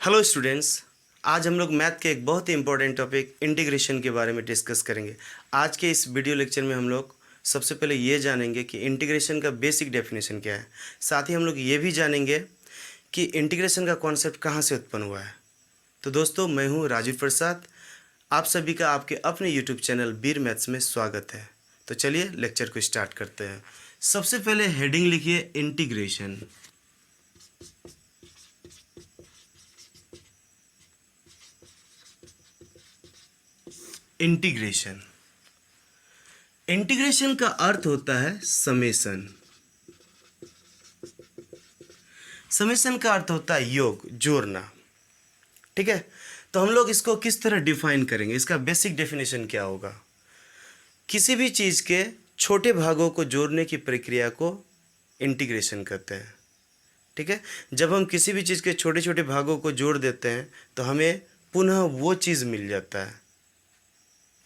Hello students, आज हम लोग मैथ के एक बहुत ही इंपॉर्टेंट टॉपिक इंटीग्रेशन के बारे में डिस्कस करेंगे। आज के इस वीडियो लेक्चर में हम लोग सबसे पहले ये जानेंगे कि इंटीग्रेशन का बेसिक डेफिनेशन क्या है। साथ ही हम लोग ये भी जानेंगे कि इंटीग्रेशन का कॉन्सेप्ट कहाँ से उत्पन्न हुआ है। तो दोस्तों, मैं हूँ राजीव प्रसाद। आप सभी का आपके अपने यूट्यूब चैनल बीर मैथ्स में स्वागत है। तो चलिए लेक्चर को स्टार्ट करते हैं। सबसे पहले हेडिंग लिखिए इंटीग्रेशन। इंटीग्रेशन इंटीग्रेशन का अर्थ होता है समेशन। समेशन का अर्थ होता है योग, जोड़ना। ठीक है, तो हम लोग इसको किस तरह डिफाइन करेंगे, इसका बेसिक डेफिनेशन क्या होगा। किसी भी चीज़ के छोटे भागों को जोड़ने की प्रक्रिया को इंटीग्रेशन कहते हैं। ठीक है, जब हम किसी भी चीज़ के छोटे छोटे भागों को जोड़ देते हैं तो हमें पुनः वो चीज़ मिल जाता है।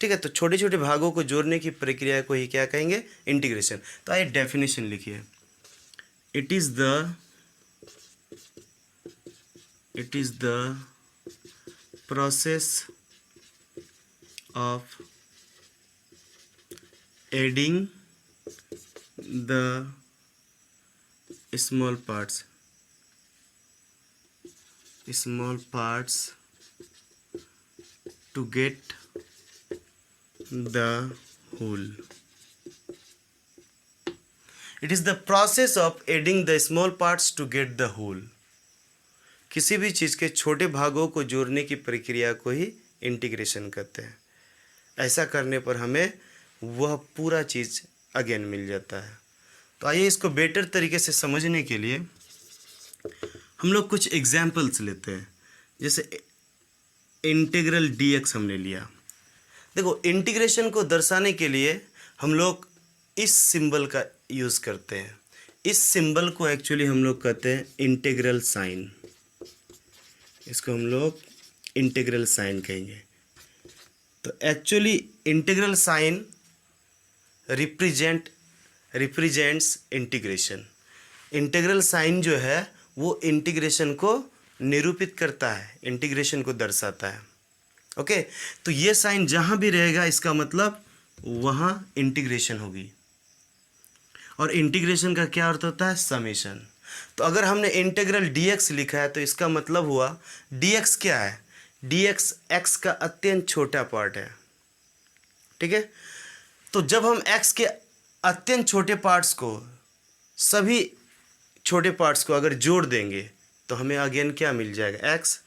ठीक है, तो छोटे छोटे भागों को जोड़ने की प्रक्रिया को ही क्या कहेंगे, इंटीग्रेशन। तो आइए डेफिनेशन लिखिए। It is the process of adding the small parts to get the whole. It is the process of adding the small parts to get the whole. किसी भी चीज़ के छोटे भागों को जोड़ने की प्रक्रिया को ही इंटीग्रेशन कहते हैं। ऐसा करने पर हमें वह पूरा चीज़ अगेन मिल जाता है। तो आइए इसको बेटर तरीके से समझने के लिए हम लोग कुछ एग्जाम्पल्स लेते हैं। जैसे इंटीग्रल dx हमने लिया। देखो, इंटीग्रेशन को दर्शाने के लिए हम लोग इस सिंबल का यूज़ करते हैं। इस सिंबल को एक्चुअली हम लोग कहते हैं इंटीग्रल साइन। इसको हम लोग इंटीग्रल साइन कहेंगे। तो actually integral sign represents integration. Integral sign जो है वो इंटीग्रेशन को निरूपित करता है, इंटीग्रेशन को दर्शाता है। ओके, तो ये साइन जहाँ भी रहेगा इसका मतलब वहाँ इंटीग्रेशन होगी। और इंटीग्रेशन का क्या अर्थ होता है, समेशन। तो अगर हमने इंटीग्रल dx लिखा है तो इसका मतलब हुआ dx क्या है, dx x का अत्यंत छोटा पार्ट है। ठीक है, तो जब हम x के अत्यंत छोटे पार्ट्स को, सभी छोटे पार्ट्स को अगर जोड़ देंगे तो हमें अगेन क्या मिल जाएगा, x।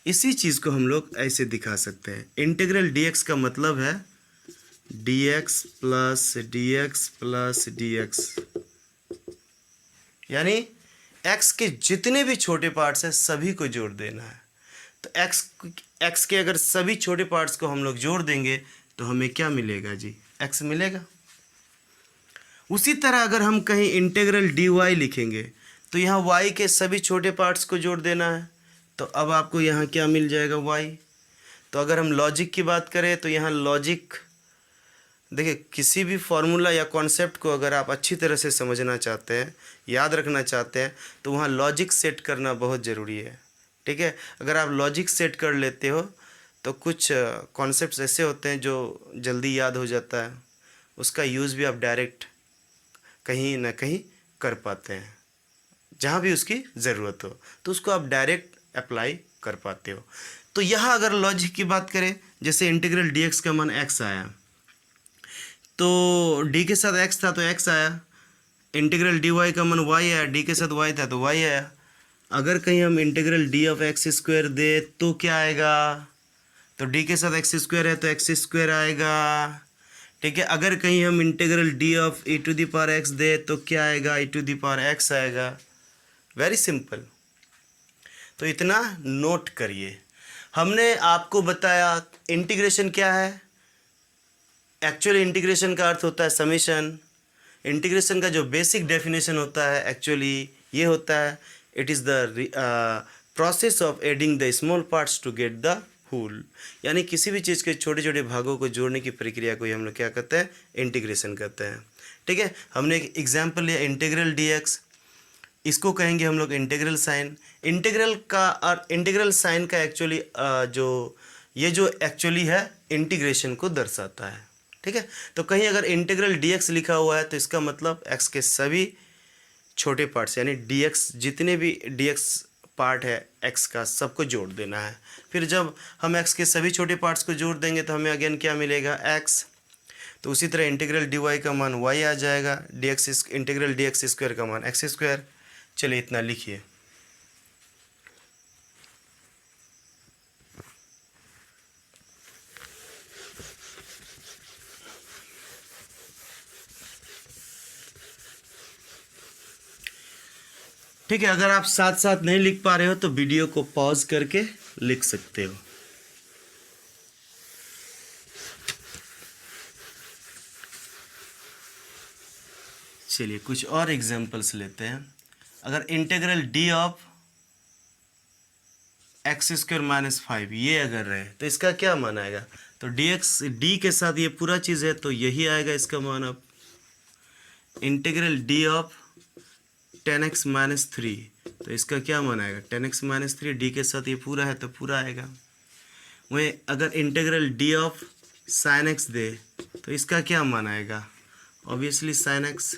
इसी चीज़ को हम लोग ऐसे दिखा सकते हैं। इंटीग्रल dx का मतलब है dx प्लस dx यानी x के जितने भी छोटे पार्ट्स हैं सभी को जोड़ देना है। तो x के अगर सभी छोटे पार्ट्स को हम लोग जोड़ देंगे तो हमें क्या मिलेगा जी, x मिलेगा। उसी तरह अगर हम कहीं इंटीग्रल dy लिखेंगे तो यहाँ y के सभी छोटे पार्ट्स को जोड़ देना है। तो अब आपको यहाँ क्या मिल जाएगा, y। तो अगर हम लॉजिक की बात करें तो यहाँ लॉजिक, देखिए, किसी भी फॉर्मूला या कॉन्सेप्ट को अगर आप अच्छी तरह से समझना चाहते हैं, याद रखना चाहते हैं, तो वहाँ लॉजिक सेट करना बहुत ज़रूरी है। ठीक है, अगर आप लॉजिक सेट कर लेते हो तो कुछ कॉन्सेप्ट्स ऐसे होते हैं जो जल्दी याद हो जाता है, उसका यूज़ भी आप डायरेक्ट कहीं ना कहीं कर पाते हैं। जहाँ भी उसकी ज़रूरत हो तो उसको आप डायरेक्ट अप्लाई कर पाते हो। तो यहाँ अगर लॉजिक की बात करें, जैसे इंटीग्रल dx का मान x आया, तो d के साथ x था तो x आया। इंटीग्रल dy का मान y आया, d के साथ y था तो y आया। अगर कहीं हम integral d of x square दे तो क्या आएगा, तो d के साथ x स्क्वायर है तो x स्क्वायर आएगा। ठीक है, अगर कहीं हम integral d of e to the power x दे तो क्या आएगा, e to the power x आएगा। Very simple. तो इतना नोट करिए। हमने आपको बताया इंटीग्रेशन क्या है। एक्चुअली इंटीग्रेशन का अर्थ होता है समेशन। इंटीग्रेशन का जो बेसिक डेफिनेशन होता है एक्चुअली ये होता है, it is the process of adding the small parts to get the whole. यानी किसी भी चीज़ के छोटे छोटे भागों को जोड़ने की प्रक्रिया को ही हम लोग क्या कहते हैं, इंटीग्रेशन कहते हैं। ठीक है, हमने एक एग्जाम्पल लिया इंटीग्रल dx। इसको कहेंगे हम लोग इंटीग्रल साइन। इंटीग्रल का और इंटीग्रल साइन का एक्चुअली जो एक्चुअली है इंटीग्रेशन को दर्शाता है। ठीक है, तो कहीं अगर इंटीग्रल dx लिखा हुआ है तो इसका मतलब x के सभी छोटे पार्ट्स यानी dx जितने भी dx पार्ट है x का सबको जोड़ देना है। फिर जब हम x के सभी छोटे पार्ट्स को जोड़ देंगे तो हमें अगेन क्या मिलेगा, x। तो उसी तरह इंटीग्रल dy का मान y आ जाएगा, इंटीग्रल dx स्क्वायर का मान x स्क्वायर। चलिए इतना लिखिए। ठीक है, अगर आप साथ साथ नहीं लिख पा रहे हो तो वीडियो को पॉज करके लिख सकते हो। चलिए कुछ और एग्जांपल्स लेते हैं। अगर integral d of x square minus 5 ये अगर रहे तो इसका क्या मान आएगा, तो d के साथ ये पूरा चीज़ है तो यही आएगा इसका मान। अब integral d of 10x minus 3 तो इसका क्या मान आएगा, 10x माइनस 3 डी के साथ ये पूरा है तो पूरा आएगा। वहीं अगर integral d of sine x दे तो इसका क्या मान आएगा, ऑब्वियसली साइन x।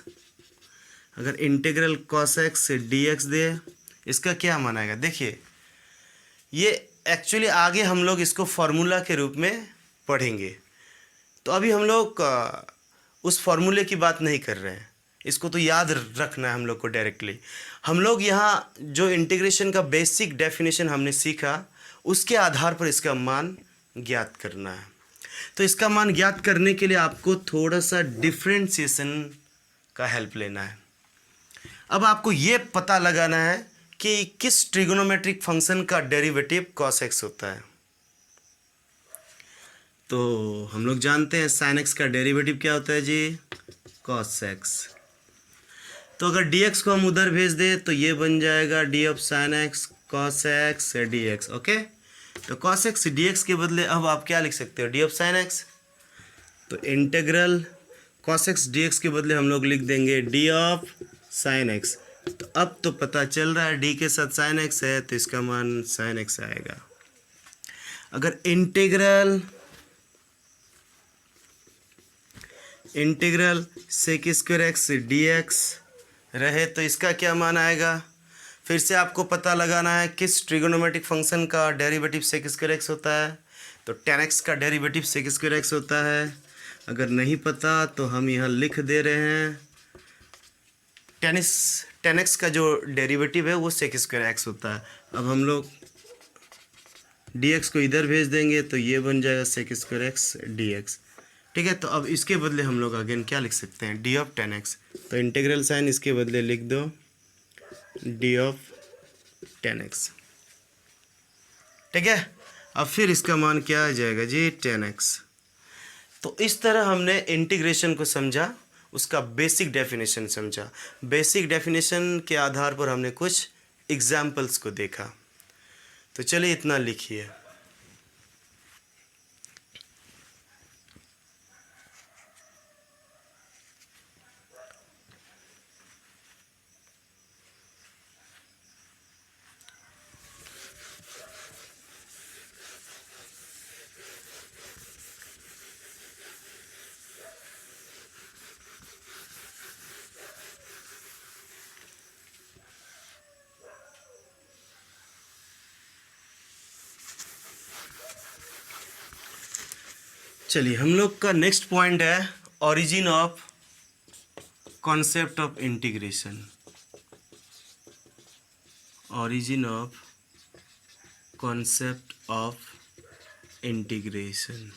अगर इंटीग्रल कॉस x से dx दे इसका क्या मान आएगा। देखिए ये एक्चुअली आगे हम लोग इसको फॉर्मूला के रूप में पढ़ेंगे, तो अभी हम लोग उस फॉर्मूले की बात नहीं कर रहे हैं, इसको तो याद रखना है हम लोग को डायरेक्टली। हम लोग यहाँ जो इंटीग्रेशन का बेसिक डेफिनेशन हमने सीखा उसके आधार पर इसका मान ज्ञात करना है। तो इसका मान ज्ञात करने के लिए आपको थोड़ा सा डिफरेंशिएशन का हेल्प लेना है। अब आपको ये पता लगाना है कि किस ट्रिगोनोमेट्रिक फंक्शन का डेरिवेटिव cos x होता है। तो हम लोग जानते हैं sin x का डेरिवेटिव क्या होता है जी, cos x। तो अगर dx को हम उधर भेज दें तो ये बन जाएगा d of sin x cos x dx। Okay, तो cos x dx के बदले अब आप क्या लिख सकते हो, d ऑफ sin x। तो इंटीग्रल cos x dx के बदले हम लोग लिख देंगे d ऑफ sin x। तो अब तो पता चल रहा है d के साथ sin x है तो इसका मान sin x आएगा। अगर integral sec square x dx रहे तो इसका क्या मान आएगा। फिर से आपको पता लगाना है किस ट्रिगोनोमेट्रिक फंक्शन का डेरिवेटिव sec स्क्वायर x होता है, तो tan x का डेरिवेटिव sec स्क्वायर x होता है। अगर नहीं पता तो हम यहाँ लिख दे रहे हैं tan x का जो डेरिवेटिव है वो sec स्क्वायर x होता है। अब हम लोग dx को इधर भेज देंगे तो ये बन जाएगा sec स्क्वायर x dx। ठीक है, तो अब इसके बदले हम लोग अगेन क्या लिख सकते हैं, d ऑफ tan x। तो इंटीग्रल साइन इसके बदले लिख दो d ऑफ tan x। ठीक है, अब फिर इसका मान क्या आ जाएगा जी, tan x। तो इस तरह हमने इंटीग्रेशन को समझा, उसका बेसिक डेफिनेशन समझा। बेसिक डेफिनेशन के आधार पर हमने कुछ एग्जाम्पल्स को देखा। तो चलिए इतना लिखिए। चलिए हम लोग का नेक्स्ट पॉइंट है origin of concept of integration. Origin of concept of integration.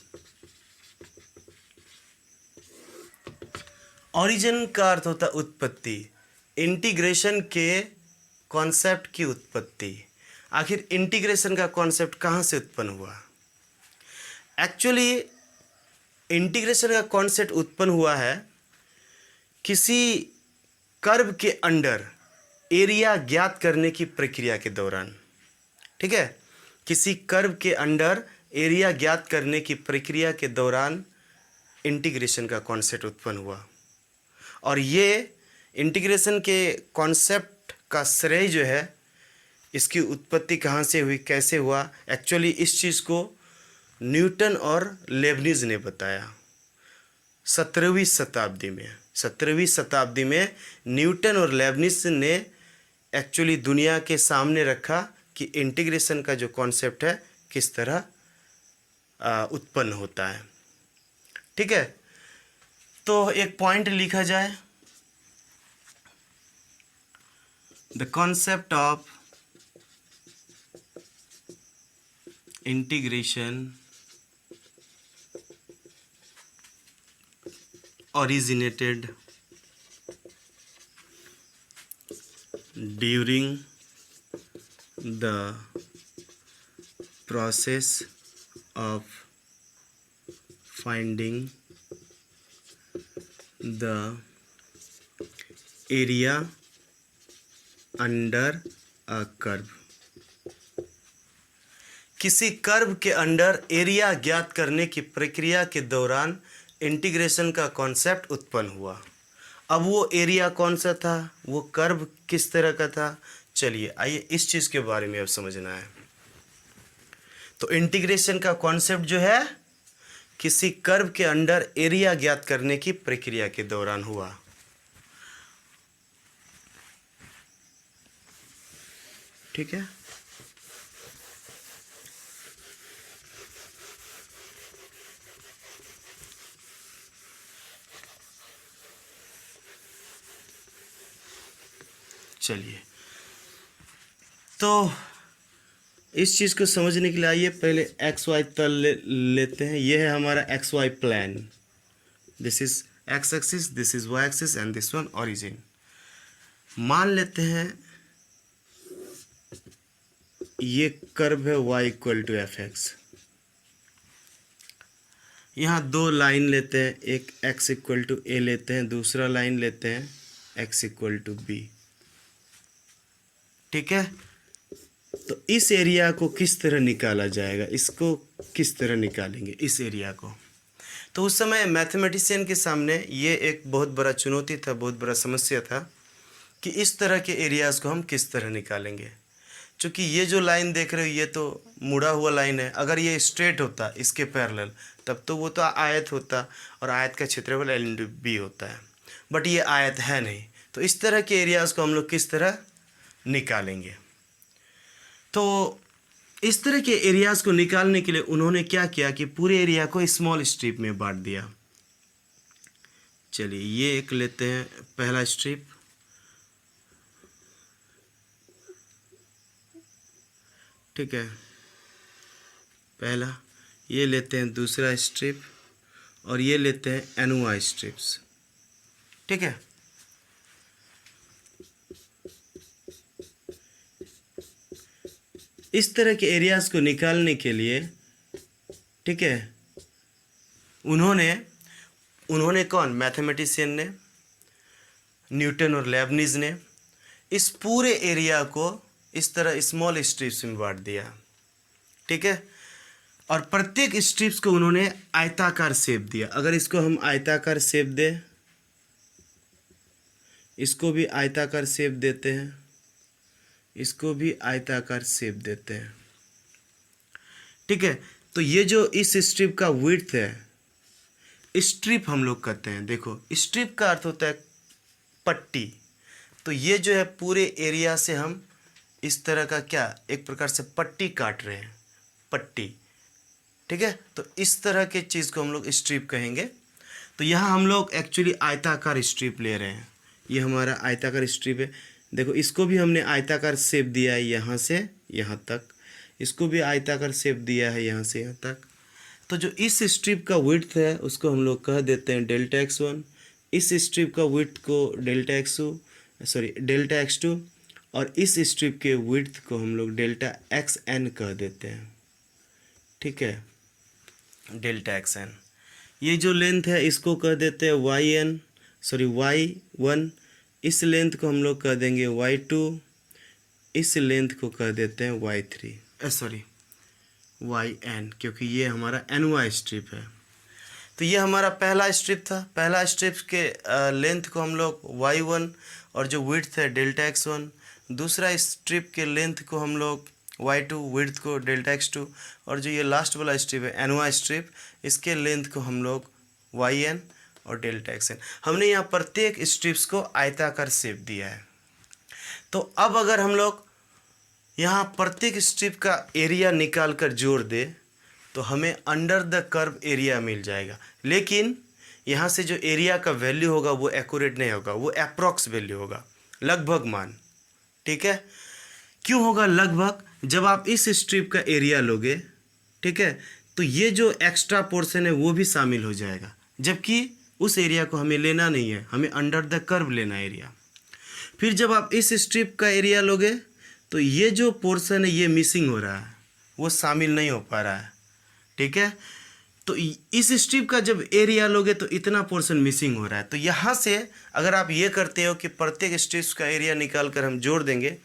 Origin का अर्थ होता है उत्पत्ति, इंटीग्रेशन के कॉन्सेप्ट की उत्पत्ति। आखिर इंटीग्रेशन का कॉन्सेप्ट कहाँ से उत्पन्न हुआ। एक्चुअली इंटीग्रेशन का कॉन्सेप्ट उत्पन्न हुआ है किसी कर्व के अंडर एरिया ज्ञात करने की प्रक्रिया के दौरान। ठीक है, किसी कर्व के अंडर एरिया ज्ञात करने की प्रक्रिया के दौरान इंटीग्रेशन का कॉन्सेप्ट उत्पन्न हुआ। और ये इंटीग्रेशन के कॉन्सेप्ट का श्रेय जो है, इसकी उत्पत्ति कहाँ से हुई, कैसे हुआ, एक्चुअली इस चीज़ को न्यूटन और लेबनिज ने बताया 17वीं शताब्दी में। 17वीं शताब्दी में न्यूटन और लेबनिज ने एक्चुअली दुनिया के सामने रखा कि इंटीग्रेशन का जो कॉन्सेप्ट है किस तरह उत्पन्न होता है। ठीक है, तो एक पॉइंट लिखा जाए, the concept of integration originated during the process of finding the area under a curve। किसी कर्व के अंडर एरिया ज्ञात करने की प्रक्रिया के दौरान इंटीग्रेशन का कॉन्सेप्ट उत्पन्न हुआ। अब वो एरिया कौन सा था, वो कर्व किस तरह का था, चलिए आइए इस चीज़ के बारे में अब समझना है। तो इंटीग्रेशन का कॉन्सेप्ट जो है किसी कर्व के अंडर एरिया ज्ञात करने की प्रक्रिया के दौरान हुआ। ठीक है, चलिए तो इस चीज़ को समझने के लिए आइए पहले एक्स वाई तल लेते हैं। ये है हमारा X Y plane, this is X axis, this is Y axis and this one origin. मान लेते हैं ये कर्व है y equal to F X. यहाँ दो लाइन लेते हैं, एक x इक्वल टू ए लेते हैं, दूसरा लाइन लेते हैं x इक्वल टू बी। ठीक है, तो इस एरिया को किस तरह निकाला जाएगा, इसको किस तरह निकालेंगे इस एरिया को। तो उस समय मैथमेटिशियन के सामने ये एक बहुत बड़ा चुनौती था, बहुत बड़ा समस्या था कि इस तरह के एरियाज़ को हम किस तरह निकालेंगे। क्योंकि ये जो लाइन देख रहे हो ये तो मुड़ा हुआ लाइन है, अगर ये स्ट्रेट होता इसके पैरेलल तब तो वो तो आयत होता और आयत का क्षेत्रफल L/B होता है, बट ये आयत है नहीं। तो इस तरह के एरियाज़ को हम लोग किस तरह निकालेंगे। तो इस तरह के एरियाज़ को निकालने के लिए उन्होंने क्या किया कि पूरे एरिया को स्मॉल स्ट्रिप में बांट दिया। चलिए ये एक लेते हैं पहला स्ट्रिप, ठीक है, पहला। ये लेते हैं दूसरा स्ट्रिप और ये लेते हैं एनुआ स्ट्रिप्स। ठीक है, इस तरह के एरियाज़ को निकालने के लिए, ठीक है, उन्होंने कौन, मैथमेटिशियन ने, न्यूटन और लेबनिज ने इस पूरे एरिया को इस तरह स्मॉल स्ट्रिप्स में बांट दिया। ठीक है, और प्रत्येक स्ट्रिप्स को उन्होंने आयताकार शेप दिया। अगर इसको हम आयताकार शेप दें, इसको भी आयताकार शेप देते हैं, इसको भी आयताकार शेप देते हैं। ठीक है, तो ये जो इस स्ट्रिप का विड्थ है, स्ट्रिप हम लोग कहते हैं। देखो स्ट्रिप का अर्थ होता है पट्टी। तो ये जो है पूरे एरिया से हम इस तरह का क्या एक प्रकार से पट्टी काट रहे हैं, पट्टी। ठीक है, तो इस तरह के चीज़ को हम लोग स्ट्रिप कहेंगे। तो यहाँ हम लोग एक्चुअली आयताकार स्ट्रिप ले रहे हैं। ये हमारा आयताकार स्ट्रिप है। देखो इसको भी हमने आयताकार शेप दिया है, यहाँ से यहाँ तक। इसको भी आयताकार शेप दिया है, यहाँ से यहाँ तक। तो जो इस स्ट्रिप का विड्थ है उसको हम लोग कह देते हैं डेल्टा x1, इस स्ट्रिप का विड्थ को डेल्टा x2 और इस स्ट्रिप के विड्थ को हम लोग डेल्टा xn कह देते हैं। ठीक है, डेल्टा xn। ये जो लेंथ है इसको कह देते हैं y1, इस लेंथ को हम लोग कह देंगे y2, इस लेंथ को कह देते हैं yn, क्योंकि ये हमारा एनुआ स्ट्रिप है। तो ये हमारा पहला स्ट्रिप था। पहला स्ट्रिप के लेंथ को हम लोग y1 और जो विड्थ है डेल्टा x1 दूसरा स्ट्रिप के लेंथ को हम लोग y2, विड्थ को डेल्टा x2, और जो ये लास्ट वाला स्ट्रिप है एनवा स्ट्रिप, इसके लेंथ को हम लोग yn और डेल्टा xn। हमने यहाँ प्रत्येक स्ट्रिप्स को आयताकार शेप दिया है। तो अब अगर हम लोग यहाँ प्रत्येक स्ट्रिप का एरिया निकाल कर जोड़ दे तो हमें अंडर द कर्व एरिया मिल जाएगा, लेकिन यहाँ से जो एरिया का वैल्यू होगा वो एक्यूरेट नहीं होगा, वो अप्रॉक्स वैल्यू होगा, लगभग मान। ठीक है, क्यों होगा लगभग? जब आप इस स्ट्रिप का एरिया लोगे, ठीक है, तो ये जो एक्स्ट्रा पोर्शन है वो भी शामिल हो जाएगा, जबकि उस एरिया को हमें लेना नहीं है, हमें अंडर द कर्व लेना है एरिया। फिर जब आप इस स्ट्रिप का एरिया लोगे तो ये जो पोर्शन है ये मिसिंग हो रहा है, वो शामिल नहीं हो पा रहा है। ठीक है, तो इस स्ट्रिप का जब एरिया लोगे तो इतना पोर्शन मिसिंग हो रहा है। तो यहाँ से अगर आप ये करते हो कि प्रत्येक स्ट्रिप्स का एरिया निकाल कर हम जोड़ देंगे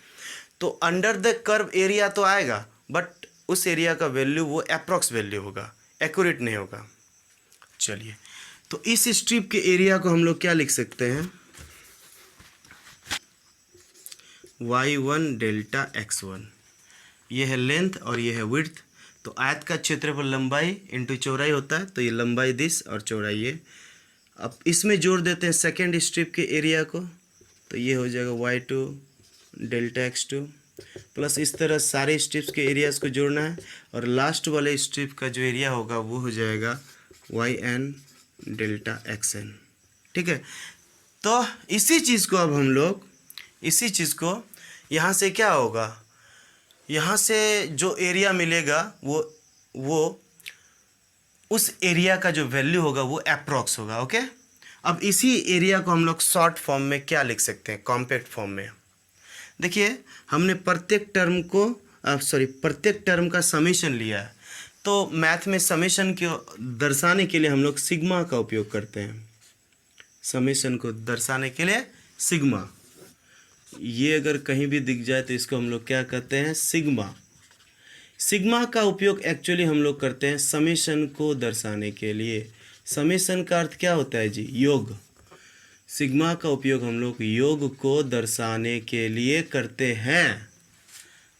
तो अंडर द कर्व एरिया तो आएगा, बट उस एरिया का वैल्यू वो अप्रॉक्स वैल्यू होगा, एक्यूरेट नहीं होगा। चलिए, तो इस स्ट्रिप के एरिया को हम लोग क्या लिख सकते हैं, y1 डेल्टा x1, ये है लेंथ और ये है विड्थ। तो आयत का क्षेत्रफल लंबाई इंटू चौड़ाई होता है, तो ये लंबाई दिस और चौड़ाई ये। अब इसमें जोड़ देते हैं सेकेंड स्ट्रिप के एरिया को, तो ये हो जाएगा y2 डेल्टा x2 प्लस इस तरह सारे स्ट्रिप्स के एरियाज को जोड़ना है, और लास्ट वाले स्ट्रिप का जो एरिया होगा वो हो जाएगा yn डेल्टा xn। ठीक है, तो इसी चीज़ को अब हम लोग यहाँ से क्या होगा, यहाँ से जो एरिया मिलेगा वो उस एरिया का जो वैल्यू होगा वो अप्रॉक्स होगा। ओके, अब इसी एरिया को हम लोग शॉर्ट फॉर्म में क्या लिख सकते हैं, कॉम्पैक्ट फॉर्म में। देखिए, हमने प्रत्येक टर्म का समेशन लिया है, तो मैथ में समेशन को दर्शाने के लिए हम लोग सिग्मा का उपयोग करते हैं। समेशन को दर्शाने के लिए सिग्मा, ये अगर कहीं भी दिख जाए तो इसको हम लोग क्या कहते हैं, सिग्मा। सिग्मा का उपयोग एक्चुअली हम लोग करते हैं समेशन को दर्शाने के लिए। समेशन का अर्थ क्या होता है जी, योग। सिग्मा का उपयोग हम लोग योग को दर्शाने के लिए करते हैं।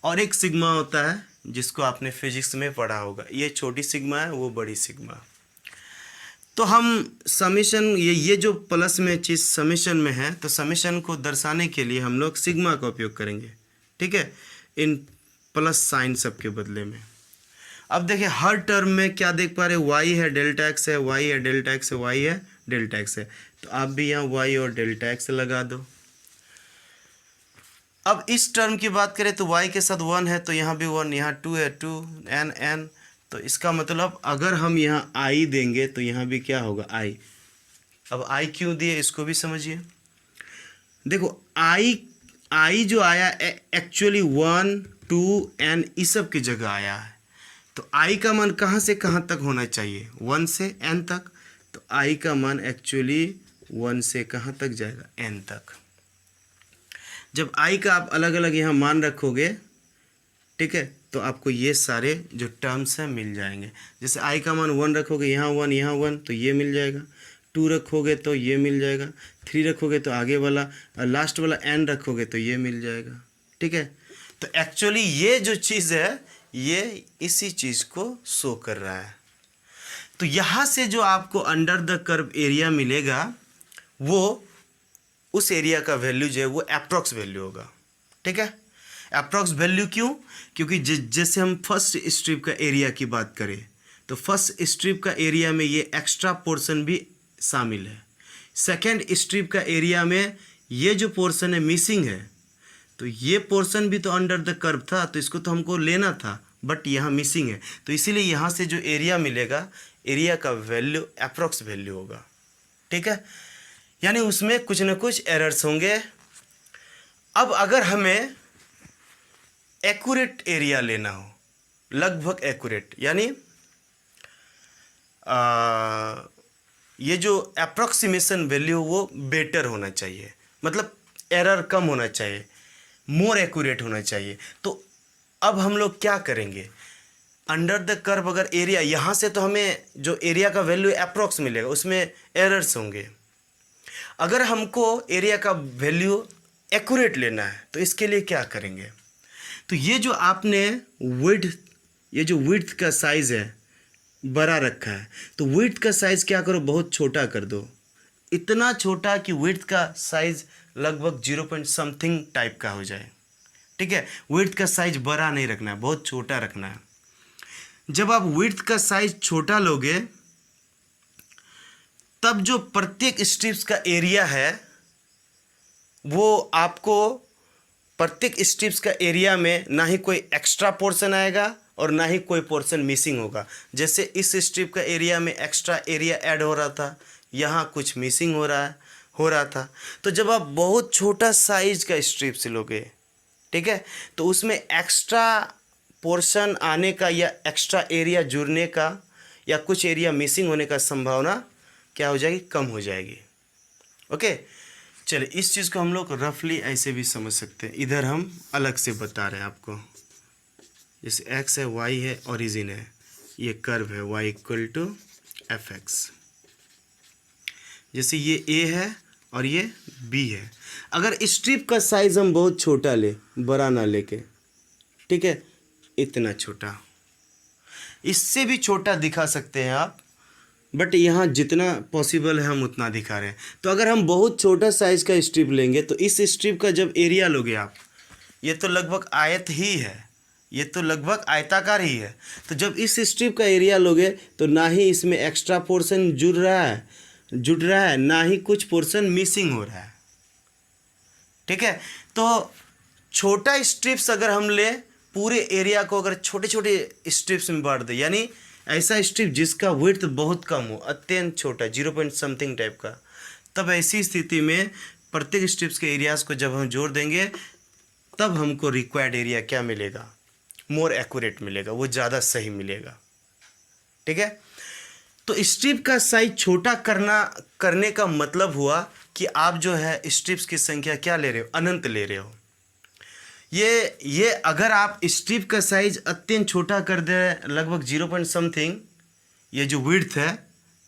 और एक सिग्मा होता है जिसको आपने फिजिक्स में पढ़ा होगा, ये छोटी सिग्मा है, वो बड़ी सिग्मा। तो हम समेशन, ये जो प्लस में चीज़ समेशन में है, तो समेशन को दर्शाने के लिए हम लोग सिग्मा का उपयोग करेंगे। ठीक है, इन प्लस साइन सब के बदले में। अब देखिए, हर टर्म में क्या देख पा रहे हैं, y है डेल्टा x है, y है डेल्टा x है, y है डेल्टा x है, तो आप भी यहाँ y और डेल्टा x लगा दो। अब इस टर्म की बात करें तो y के साथ 1 है, तो यहाँ भी 1, यहाँ 2 है, 2 n, तो इसका मतलब अगर हम यहाँ i देंगे तो यहाँ भी क्या होगा, i। अब i क्यों दिए इसको भी समझिए। देखो, i जो आया एक्चुअली 1, 2, n इस सब की जगह आया है, तो i का मान कहाँ से कहाँ तक होना चाहिए, 1 से n तक। तो i का मान एक्चुअली 1 से कहाँ तक जाएगा, n तक। जब i का आप अलग अलग यहाँ मान रखोगे, ठीक है, तो आपको ये सारे जो टर्म्स हैं मिल जाएंगे। जैसे i का मान 1 रखोगे, यहाँ 1 यहाँ 1, तो ये मिल जाएगा। 2 रखोगे तो ये मिल जाएगा। 3 रखोगे तो आगे वाला, लास्ट वाला n रखोगे तो ये मिल जाएगा। ठीक है, तो एक्चुअली ये जो चीज़ है ये इसी चीज़ को शो कर रहा है। तो यहाँ से जो आपको अंडर द कर्व एरिया मिलेगा वो उस एरिया का वैल्यू जो है वो अप्रॉक्स वैल्यू होगा। ठीक है, अप्रॉक्स वैल्यू क्यों, क्योंकि जैसे हम फर्स्ट स्ट्रिप का एरिया की बात करें तो फर्स्ट स्ट्रिप का एरिया में ये एक्स्ट्रा पोर्शन भी शामिल है। सेकेंड स्ट्रिप का एरिया में ये जो पोर्शन है मिसिंग है, तो ये पोर्शन भी तो अंडर द कर्व था, तो इसको तो हमको लेना था, बट यहाँ मिसिंग है, तो इसीलिए यहाँ से जो एरिया मिलेगा, एरिया का वैल्यू अप्रॉक्स वैल्यू होगा। ठीक है, यानी उसमें कुछ ना कुछ एरर्स होंगे। अब अगर हमें एक्यूरेट एरिया लेना हो, लगभग एक्यूरेट, यानी ये जो अप्रॉक्सीमेशन वैल्यू वो बेटर होना चाहिए, मतलब एरर कम होना चाहिए, मोर एक्यूरेट होना चाहिए। तो अब हम लोग क्या करेंगे, अंडर द कर्व अगर एरिया, यहाँ से तो हमें जो एरिया का वैल्यू अप्रॉक्स मिलेगा उसमें एरर्स होंगे। अगर हमको एरिया का वैल्यू एक्यूरेट लेना है तो इसके लिए क्या करेंगे, तो ये जो आपने विड्थ का साइज़ है बड़ा रखा है, तो विड्थ का साइज़ क्या करो, बहुत छोटा कर दो, इतना छोटा कि विड्थ का साइज़ लगभग 0 पॉइंट समथिंग टाइप का हो जाए। ठीक है, विड्थ का साइज़ बड़ा नहीं रखना है, बहुत छोटा रखना है। जब आप विड्थ का साइज़ छोटा लोगे तब जो प्रत्येक स्ट्रिप्स का एरिया है वो आपको प्रत्येक स्ट्रिप्स का एरिया में ना ही कोई एक्स्ट्रा पोर्शन आएगा और ना ही कोई पोर्शन मिसिंग होगा। जैसे इस स्ट्रिप का एरिया में एक्स्ट्रा एरिया ऐड हो रहा था, यहाँ कुछ मिसिंग हो रहा था। तो जब आप बहुत छोटा साइज का स्ट्रिप्स लोगे, ठीक है, तो उसमें एक्स्ट्रा पोर्शन आने का या एक्स्ट्रा एरिया जुड़ने का या कुछ एरिया मिसिंग होने का संभावना क्या हो जाएगी, कम हो जाएगी। ओके, चलिए इस चीज़ को हम लोग रफली ऐसे भी समझ सकते हैं, इधर हम अलग से बता रहे हैं आपको। जैसे x है, y है, ओरिजिन है, ये कर्व है y equal to F X. जैसे ये a है और ये b है। अगर स्ट्रिप का साइज हम बहुत छोटा ले, बड़ा ना लेके, ठीक है, इतना छोटा, इससे भी छोटा दिखा सकते हैं आप, बट यहाँ जितना पॉसिबल है हम उतना दिखा रहे हैं। तो अगर हम बहुत छोटा साइज़ का स्ट्रिप लेंगे तो इस स्ट्रिप का जब एरिया लोगे आप, ये तो लगभग आयत ही है, ये तो लगभग आयताकार ही है। तो जब इस स्ट्रिप का एरिया लोगे तो ना ही इसमें एक्स्ट्रा पोर्शन जुड़ रहा है, ना ही कुछ पोर्शन मिसिंग हो रहा है। ठीक है, तो छोटा स्ट्रिप्स अगर हम ले, पूरे एरिया को अगर छोटे छोटे स्ट्रिप्स में बांट दे, यानी ऐसा स्ट्रिप जिसका विड्थ बहुत कम हो, अत्यंत छोटा 0 पॉइंट समथिंग टाइप का, तब ऐसी स्थिति में प्रत्येक स्ट्रिप्स के एरियाज़ को जब हम जोड़ देंगे तब हमको रिक्वायर्ड एरिया क्या मिलेगा, मोर एक्यूरेट मिलेगा, वो ज़्यादा सही मिलेगा। ठीक है, तो स्ट्रिप का साइज छोटा करने का मतलब हुआ कि आप जो है स्ट्रिप्स की संख्या क्या ले रहे हो, अनंत ले रहे हो। ये अगर आप स्ट्रिप का साइज अत्यंत छोटा कर दे, लगभग 0 पॉइंट समथिंग, ये जो विड्थ है,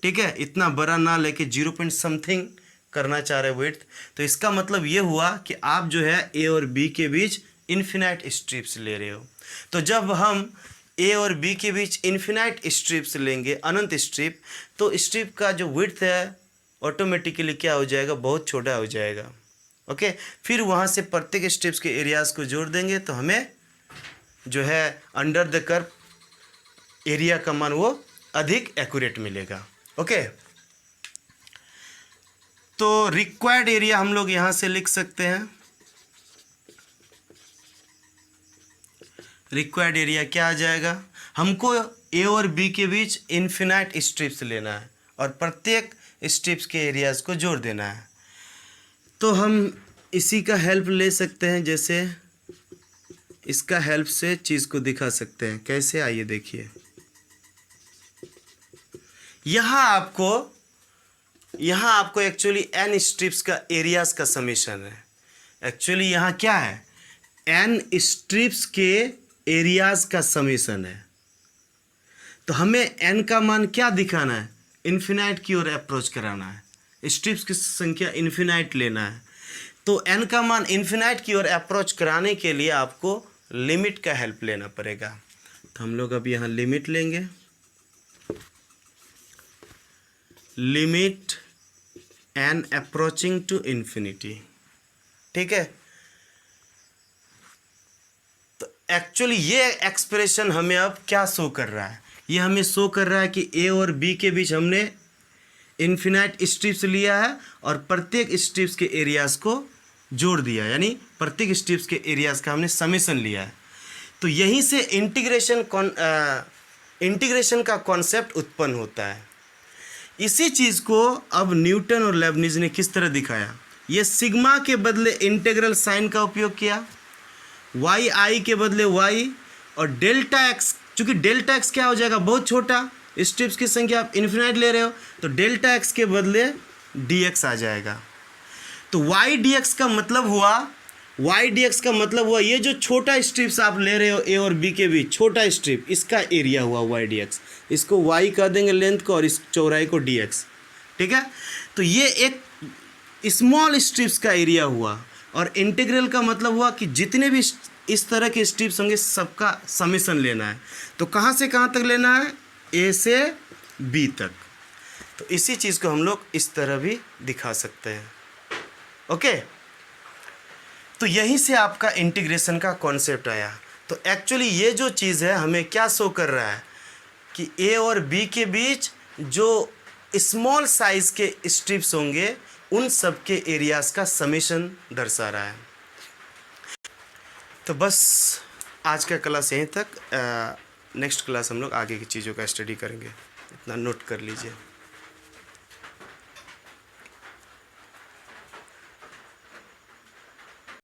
ठीक है, इतना बड़ा ना लेके 0 पॉइंट समथिंग करना चाह रहे विड्थ, तो इसका मतलब ये हुआ कि आप जो है ए और बी के बीच इन्फिनाइट स्ट्रिप्स ले रहे हो। तो जब हम ए और बी के बीच इन्फिनाइट स्ट्रिप्स लेंगे, अनंत स्ट्रिप, तो स्ट्रिप का जो विड्थ है ऑटोमेटिकली क्या हो जाएगा, बहुत छोटा हो जाएगा। ओके, फिर वहाँ से प्रत्येक स्ट्रिप्स के एरियाज़ को जोड़ देंगे तो हमें जो है अंडर द कर्व एरिया का मान वो अधिक एक्यूरेट मिलेगा। ओके, तो रिक्वायर्ड एरिया हम लोग यहाँ से लिख सकते हैं। रिक्वायर्ड एरिया क्या आ जाएगा, हमको ए और बी के बीच इन्फिनाइट स्ट्रिप्स लेना है और प्रत्येक स्ट्रिप्स के एरियाज़ को जोड़ देना है। तो हम इसी का हेल्प ले सकते हैं, जैसे इसका हेल्प से चीज़ को दिखा सकते हैं। कैसे, आइए देखिए। यहाँ आपको एक्चुअली n स्ट्रिप्स का एरियाज़ का समेशन है। एक्चुअली यहाँ क्या है, n स्ट्रिप्स के एरियाज़ का समेशन है। तो हमें n का मान क्या दिखाना है, इन्फिनाइट की ओर अप्रोच कराना है, स्ट्रिप्स की संख्या इन्फिनाइट लेना है। तो n का मान इन्फिनाइट की ओर अप्रोच कराने के लिए आपको लिमिट का हेल्प लेना पड़ेगा। तो हम लोग अब यहाँ लिमिट लेंगे, limit n approaching to infinity. ठीक है, तो एक्चुअली ये एक्सप्रेशन हमें अब क्या शो कर रहा है, ये हमें शो कर रहा है कि a और b के बीच हमने इन्फिनाइट स्ट्रिप्स लिया है और प्रत्येक स्ट्रिप्स के एरियाज़ को जोड़ दिया, यानी प्रत्येक स्ट्रिप्स के एरियाज़ का हमने समेशन लिया है। तो यहीं से इंटीग्रेशन का कॉन्सेप्ट उत्पन्न होता है। इसी चीज़ को अब न्यूटन और लेबनिज ने किस तरह दिखाया, ये सिग्मा के बदले इंटीग्रल साइन का उपयोग किया, वाई आई के बदले वाई, और डेल्टा एक्स, चूँकि डेल्टा एक्स क्या हो जाएगा, बहुत छोटा, स्ट्रिप्स की संख्या आप इन्फिनाइट ले रहे हो, तो डेल्टा एक्स के बदले डी एक्स आ जाएगा। तो वाई डी एक्स का मतलब हुआ ये जो छोटा स्ट्रिप्स आप ले रहे हो ए और बी के बीच, छोटा स्ट्रिप, इसका एरिया हुआ वाई डी एक्स। इसको वाई कह देंगे लेंथ को और इस चौड़ाई को डी एक्स। ठीक है, तो ये एक स्मॉल स्ट्रिप्स का एरिया हुआ। और इंटीग्रल का मतलब हुआ कि जितने भी इस तरह के स्ट्रिप्स होंगे सबका समेशन लेना है। तो कहाँ से कहाँ तक लेना है? ए से बी तक। तो इसी चीज़ को हम लोग इस तरह भी दिखा सकते हैं। ओके, तो यहीं से आपका इंटीग्रेशन का कॉन्सेप्ट आया। तो एक्चुअली ये जो चीज़ है हमें क्या शो कर रहा है कि ए और बी के बीच जो स्मॉल साइज के स्ट्रिप्स होंगे उन सब के एरियाज का समेशन दर्शा रहा है। तो बस आज का क्लास यहीं तक। नेक्स्ट क्लास हम लोग आगे की चीज़ों का स्टडी करेंगे। इतना नोट कर लीजिए।